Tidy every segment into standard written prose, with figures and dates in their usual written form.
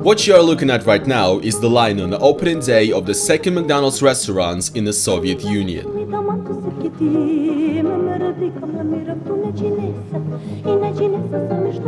What you are looking at right now is the line on the opening day of the second McDonald's restaurants in the Soviet Union.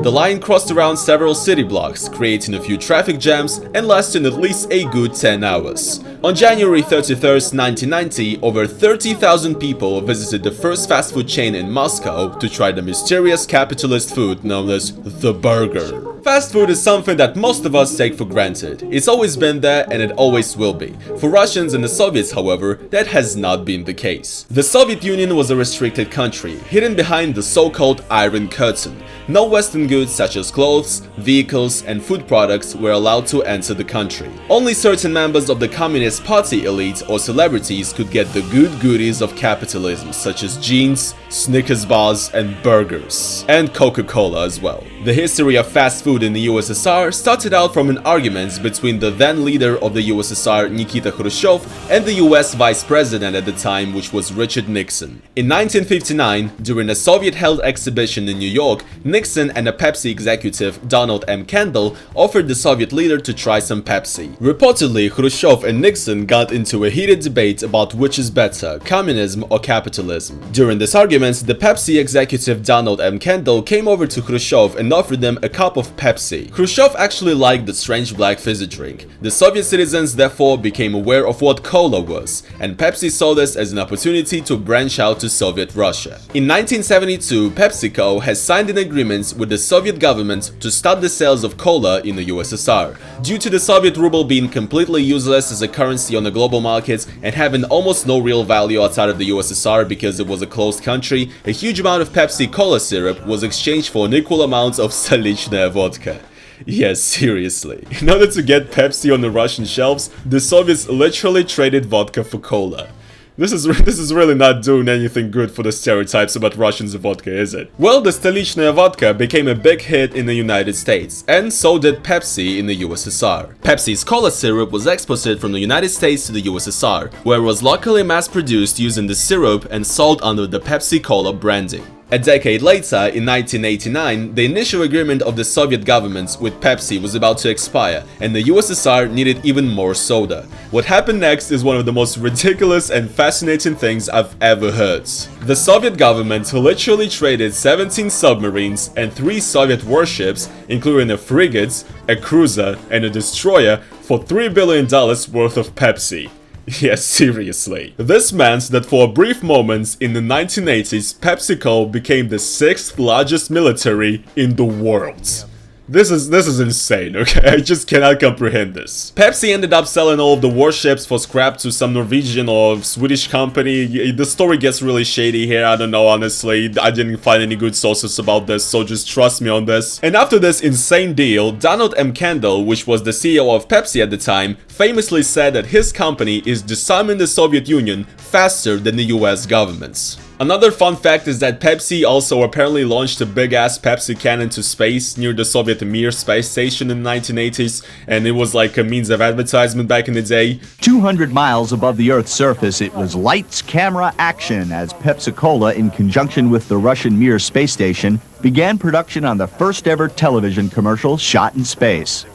The line crossed around several city blocks, creating a few traffic jams and lasting at least a good 10 hours. On January 31st, 1990, over 30,000 people visited the first fast food chain in Moscow to try the mysterious capitalist food known as the burger. Fast food is something that most of us take for granted. It's always been there and it always will be. For Russians and the Soviets, however, that has not been the case. The Soviet Union was a restricted country, hidden behind the so-called Iron Curtain. No Western goods such as clothes, vehicles, and food products were allowed to enter the country. Only certain members of the Communist Party elite or celebrities could get the good goodies of capitalism, such as jeans, Snickers bars, and burgers. And Coca-Cola as well. The history of fast food in the USSR started out from an argument between the then leader of the USSR, Nikita Khrushchev, and the US Vice President at the time, which was Richard Nixon. In 1959, during a Soviet-held exhibition in New York, Nixon and a Pepsi executive, Donald M. Kendall, offered the Soviet leader to try some Pepsi. Reportedly, Khrushchev and Nixon got into a heated debate about which is better, communism or capitalism. During this argument, the Pepsi executive Donald M. Kendall came over to Khrushchev and offered them a cup of Pepsi. Khrushchev actually liked the strange black fizzy drink. The Soviet citizens therefore became aware of what cola was, and Pepsi saw this as an opportunity to branch out to Soviet Russia. In 1972, PepsiCo has signed an agreement with the Soviet government to stop the sales of cola in the USSR. Due to the Soviet ruble being completely useless as a currency on the global market and having almost no real value outside of the USSR because it was a closed country, a huge amount of Pepsi Cola syrup was exchanged for an equal amount of stolichная vodka. Yes, seriously. In order to get Pepsi on the Russian shelves, the Soviets literally traded vodka for cola. This is really not doing anything good for the stereotypes about Russians and vodka, is it? Well, the stolichная vodka became a big hit in the United States, and so did Pepsi in the USSR. Pepsi's cola syrup was exported from the United States to the USSR, where it was locally mass-produced using the syrup and sold under the Pepsi Cola branding. A decade later, in 1989, the initial agreement of the Soviet government with Pepsi was about to expire, and the USSR needed even more soda. What happened next is one of the most ridiculous and fascinating things I've ever heard. The Soviet government literally traded 17 submarines and 3 Soviet warships, including a frigate, a cruiser, and a destroyer, for $3 billion worth of Pepsi. Yes, seriously. This meant that for a brief moment in the 1980s, PepsiCo became the 6th largest military in the world. This is insane, okay? I just cannot comprehend this. Pepsi ended up selling all of the warships for scrap to some Norwegian or Swedish company. The story gets really shady here, I don't know, honestly. I didn't find any good sources about this, so just trust me on this. And after this insane deal, Donald M. Kendall, which was the CEO of Pepsi at the time, famously said that his company is disarming the Soviet Union faster than the US government. Another fun fact is that Pepsi also apparently launched a big-ass Pepsi can into space near the Soviet Mir space station in the 1980s, and it was like a means of advertisement back in the day. 200 miles above the Earth's surface, it was lights, camera, action as Pepsi-Cola, in conjunction with the Russian Mir space station, began production on the first ever television commercial shot in space.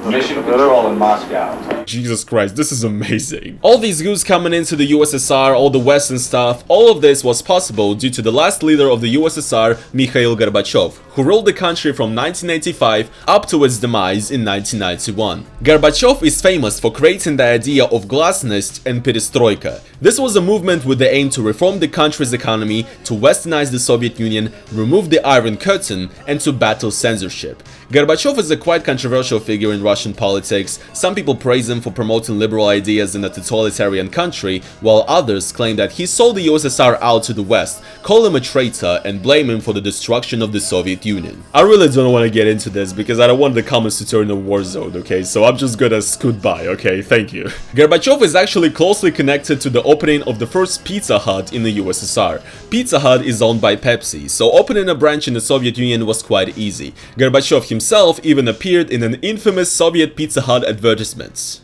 Mission control in Moscow. Jesus Christ, this is amazing. All these goods coming into the USSR, all the Western stuff, all of this was possible due to the last leader of the USSR, Mikhail Gorbachev, who ruled the country from 1985 up to its demise in 1991. Gorbachev is famous for creating the idea of glasnost and perestroika. This was a movement with the aim to reform the country's economy, to westernize the Soviet Union, remove the Iron Curtain, and to battle censorship. Gorbachev is a quite controversial figure in Russian politics. Some people praise him for promoting liberal ideas in a totalitarian country, while others claim that he sold the USSR out to the West, call him a traitor, and blame him for the destruction of the Soviet Union. I really don't want to get into this because I don't want the comments to turn a war zone, okay? So I'm just gonna scoot by, okay? Thank you. Gorbachev is actually closely connected to the opening of the first Pizza Hut in the USSR. Pizza Hut is owned by Pepsi, so opening a branch in the Soviet Union was quite easy. Gorbachev himself even appeared in an infamous Soviet Pizza Hut advertisement.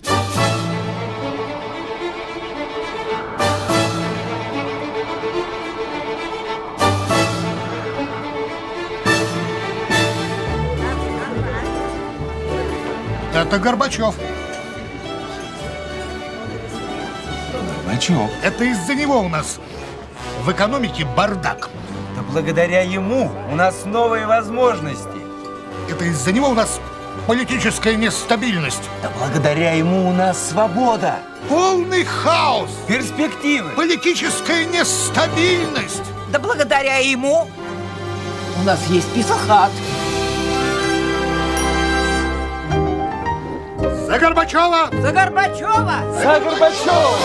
Это Горбачев. Горбачев. Это из-за него у нас в экономике бардак. Да благодаря ему у нас новые возможности. Это из-за него у нас политическая нестабильность. Да благодаря ему у нас свобода. Полный хаос. Перспективы. Политическая нестабильность. Да благодаря ему у нас есть писахат. За Горбачева! За Горбачева! За Горбачева!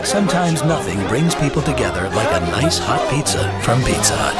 Sometimes nothing brings people together like a nice hot pizza from Pizza Hut.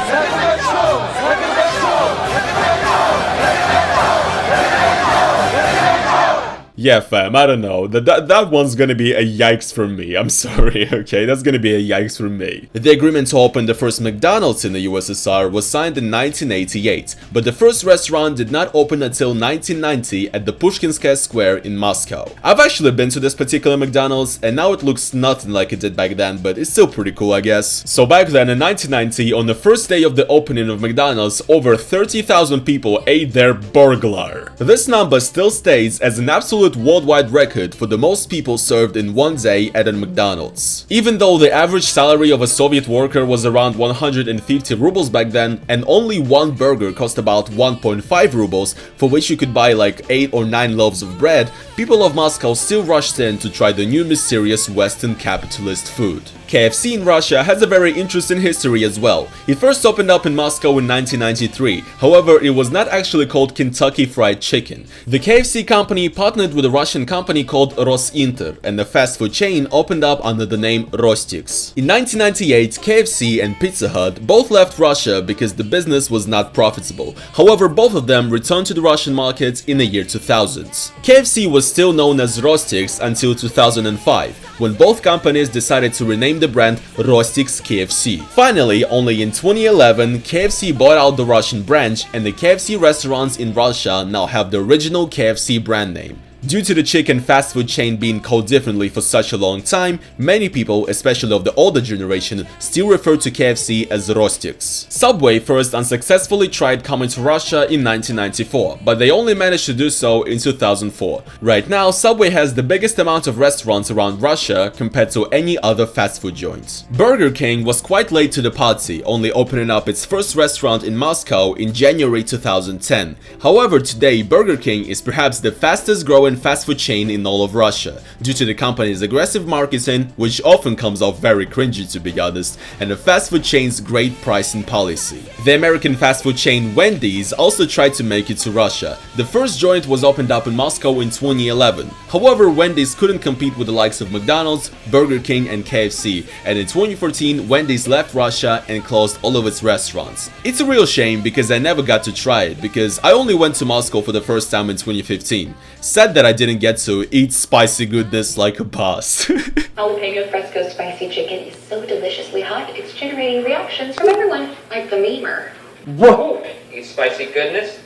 Yeah, fam, I don't know. That one's gonna be a yikes from me. I'm sorry, okay? That's gonna be a yikes from me. The agreement to open the first McDonald's in the USSR was signed in 1988, but the first restaurant did not open until 1990 at the Pushkinskaya Square in Moscow. I've actually been to this particular McDonald's, and now it looks nothing like it did back then, but it's still pretty cool, I guess. So back then, in 1990, on the first day of the opening of McDonald's, over 30,000 people ate their burglar. This number still stays as an absolute worldwide record for the most people served in one day at a McDonald's. Even though the average salary of a Soviet worker was around 150 rubles back then, and only one burger cost about 1.5 rubles, for which you could buy like 8 or 9 loaves of bread, people of Moscow still rushed in to try the new mysterious Western capitalist food. KFC in Russia has a very interesting history as well. It first opened up in Moscow in 1993, however it was not actually called Kentucky Fried Chicken. The KFC company partnered with a Russian company called Rosinter, and the fast food chain opened up under the name Rostix. In 1998, KFC and Pizza Hut both left Russia because the business was not profitable. However, both of them returned to the Russian market in the year 2000. KFC was still known as Rostix until 2005, when both companies decided to rename the brand Rostix KFC. Finally, only in 2011, KFC bought out the Russian branch, and the KFC restaurants in Russia now have the original KFC brand name. Due to the chicken fast food chain being called differently for such a long time, many people, especially of the older generation, still refer to KFC as Rostix. Subway first unsuccessfully tried coming to Russia in 1994, but they only managed to do so in 2004. Right now, Subway has the biggest amount of restaurants around Russia compared to any other fast food joint. Burger King was quite late to the party, only opening up its first restaurant in Moscow in January 2010. However, today Burger King is perhaps the fastest growing fast food chain in all of Russia, due to the company's aggressive marketing, which often comes off very cringy to be honest, and the fast food chain's great pricing policy. The American fast food chain Wendy's also tried to make it to Russia. The first joint was opened up in Moscow in 2011. However, Wendy's couldn't compete with the likes of McDonald's, Burger King and KFC, and in 2014 Wendy's left Russia and closed all of its restaurants. It's a real shame because I never got to try it, because I only went to Moscow for the first time in 2015. Sad that I didn't get to eat spicy goodness like a boss. Jalapeno fresco spicy chicken is so deliciously hot, it's generating reactions from everyone, like the memer. Whoa! Eat spicy goodness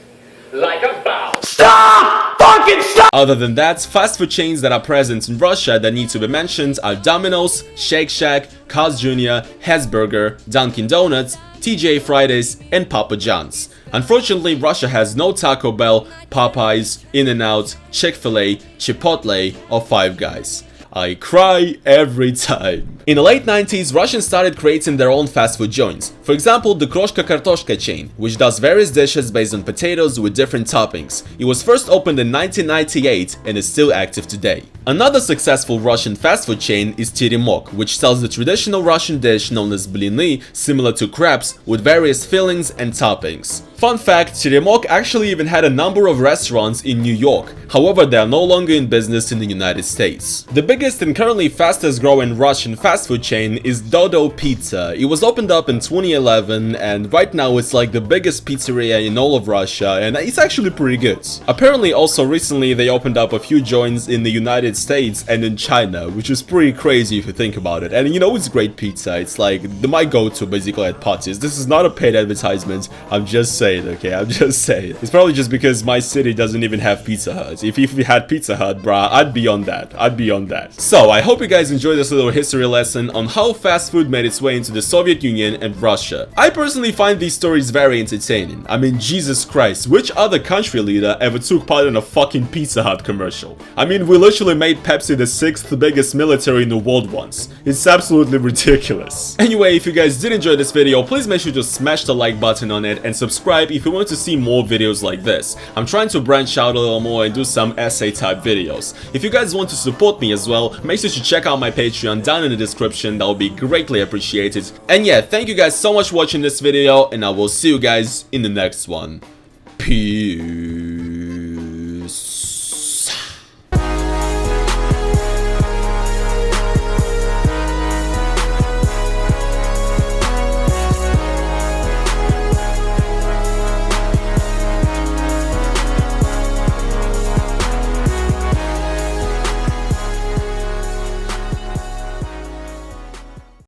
like a bow. Stop! Fucking stop! Other than that, fast food chains that are present in Russia that need to be mentioned are Domino's, Shake Shack, Carl's Jr., Hesburger, Dunkin' Donuts, TGI Fridays, and Papa John's. Unfortunately, Russia has no Taco Bell, Popeyes, In-N-Out, Chick-fil-A, Chipotle, or Five Guys. I cry every time. In the late 90s, Russians started creating their own fast food joints. For example, the Kroshka Kartoshka chain, which does various dishes based on potatoes with different toppings. It was first opened in 1998 and is still active today. Another successful Russian fast food chain is Teremok, which sells the traditional Russian dish known as blini, similar to crepes, with various fillings and toppings. Fun fact, Teremok actually even had a number of restaurants in New York, however they are no longer in business in the United States. The biggest and currently fastest growing Russian fast food chain is Dodo Pizza. It was opened up in 2011 and right now it's like the biggest pizzeria in all of Russia, and it's actually pretty good. Apparently also recently they opened up a few joints in the United States and in China, which is pretty crazy if you think about it. And you know, it's great pizza. It's like my go-to basically at parties. This is not a paid advertisement, I'm just saying, okay? I'm just saying. It's probably just because my city doesn't even have Pizza Hut. If we had Pizza Hut, bruh, I'd be on that. I'd be on that. So, I hope you guys enjoyed this little history lesson lesson on how fast food made its way into the Soviet Union and Russia. I personally find these stories very entertaining. I mean, Jesus Christ, which other country leader ever took part in a fucking Pizza Hut commercial? I mean, we literally made Pepsi the 6th biggest military in the world once. It's absolutely ridiculous. Anyway, if you guys did enjoy this video, please make sure to smash the like button on it and subscribe if you want to see more videos like this. I'm trying to branch out a little more and do some essay type videos. If you guys want to support me as well, make sure to check out my Patreon down in the description. That will be greatly appreciated. And yeah, thank you guys so much for watching this video, and I will see you guys in the next one. Peace.